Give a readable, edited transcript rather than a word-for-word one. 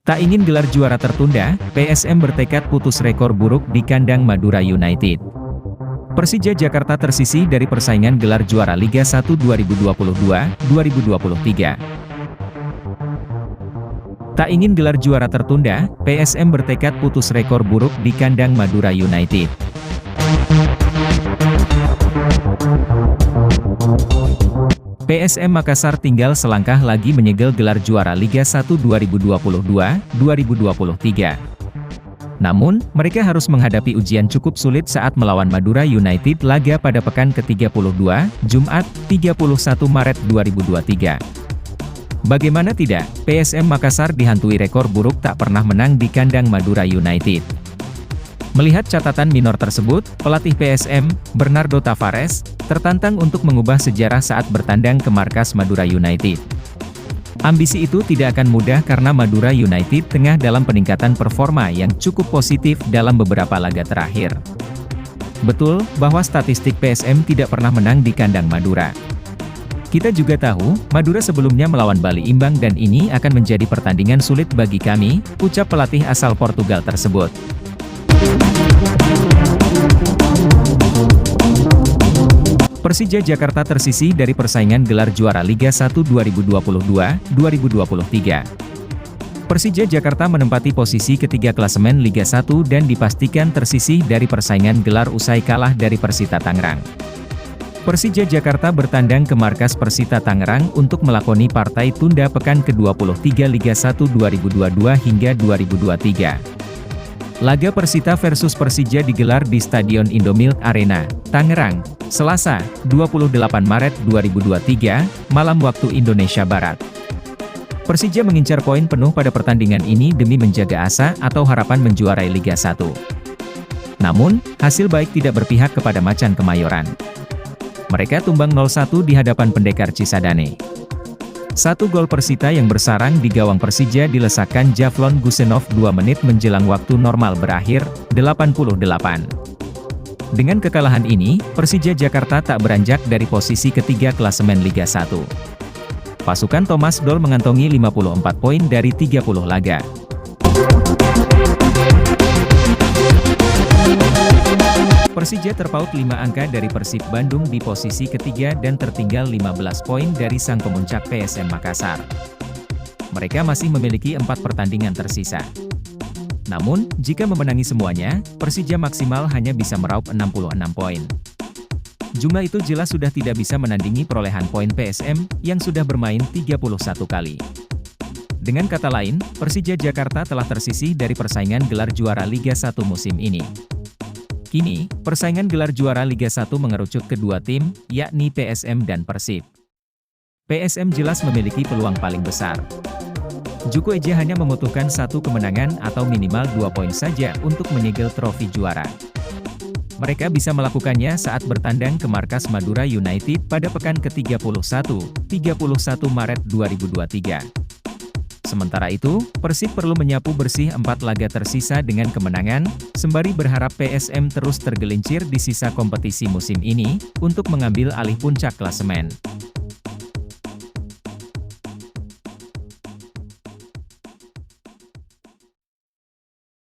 Tak ingin gelar juara tertunda, PSM bertekad putus rekor buruk di kandang Madura United. Persija Jakarta tersisih dari persaingan gelar juara Liga 1 2022-2023. Tak ingin gelar juara tertunda, PSM bertekad putus rekor buruk di kandang Madura United. PSM Makassar tinggal selangkah lagi menyegel gelar juara Liga 1 2022-2023. Namun, mereka harus menghadapi ujian cukup sulit saat melawan Madura United laga pada pekan ke-32, Jumat, 31 Maret 2023. Bagaimana tidak, PSM Makassar dihantui rekor buruk tak pernah menang di kandang Madura United. Melihat catatan minor tersebut, pelatih PSM, Bernardo Tavares, tertantang untuk mengubah sejarah saat bertandang ke markas Madura United. Ambisi itu tidak akan mudah karena Madura United tengah dalam peningkatan performa yang cukup positif dalam beberapa laga terakhir. Betul, bahwa statistik PSM tidak pernah menang di kandang Madura. Kita juga tahu, Madura sebelumnya melawan Bali imbang dan ini akan menjadi pertandingan sulit bagi kami, ucap pelatih asal Portugal tersebut. Persija Jakarta tersisih dari persaingan gelar juara Liga 1 2022-2023. Persija Jakarta menempati posisi ketiga klasemen Liga 1 dan dipastikan tersisih dari persaingan gelar usai kalah dari Persita Tangerang. Persija Jakarta bertandang ke markas Persita Tangerang untuk melakoni partai tunda pekan ke-23 Liga 1 2022 hingga 2023. Laga Persita versus Persija digelar di Stadion Indomilk Arena, Tangerang, Selasa, 28 Maret 2023, malam waktu Indonesia Barat. Persija mengincar poin penuh pada pertandingan ini demi menjaga asa atau harapan menjuarai Liga 1. Namun, hasil baik tidak berpihak kepada Macan Kemayoran. Mereka tumbang 0-1 di hadapan Pendekar Cisadane. Satu gol Persita yang bersarang di gawang Persija dilesakkan Javlon Gusenov 2 menit menjelang waktu normal berakhir, 88. Dengan kekalahan ini, Persija Jakarta tak beranjak dari posisi ketiga klasemen Liga 1. Pasukan Thomas Doll mengantongi 54 poin dari 30 laga. Persija terpaut 5 angka dari Persib Bandung di posisi ketiga dan tertinggal 15 poin dari sang pemuncak PSM Makassar. Mereka masih memiliki 4 pertandingan tersisa. Namun, jika memenangi semuanya, Persija maksimal hanya bisa meraup 66 poin. Jumlah itu jelas sudah tidak bisa menandingi perolehan poin PSM, yang sudah bermain 31 kali. Dengan kata lain, Persija Jakarta telah tersisih dari persaingan gelar juara Liga 1 musim ini. Kini, persaingan gelar juara Liga 1 mengerucut kedua tim, yakni PSM dan Persib. PSM jelas memiliki peluang paling besar. Juku Eja hanya membutuhkan 1 kemenangan atau minimal 2 poin saja untuk menyegel trofi juara. Mereka bisa melakukannya saat bertandang ke markas Madura United pada pekan ke-31, 31 Maret 2023. Sementara itu, Persib perlu menyapu bersih 4 laga tersisa dengan kemenangan, sembari berharap PSM terus tergelincir di sisa kompetisi musim ini, untuk mengambil alih puncak klasemen.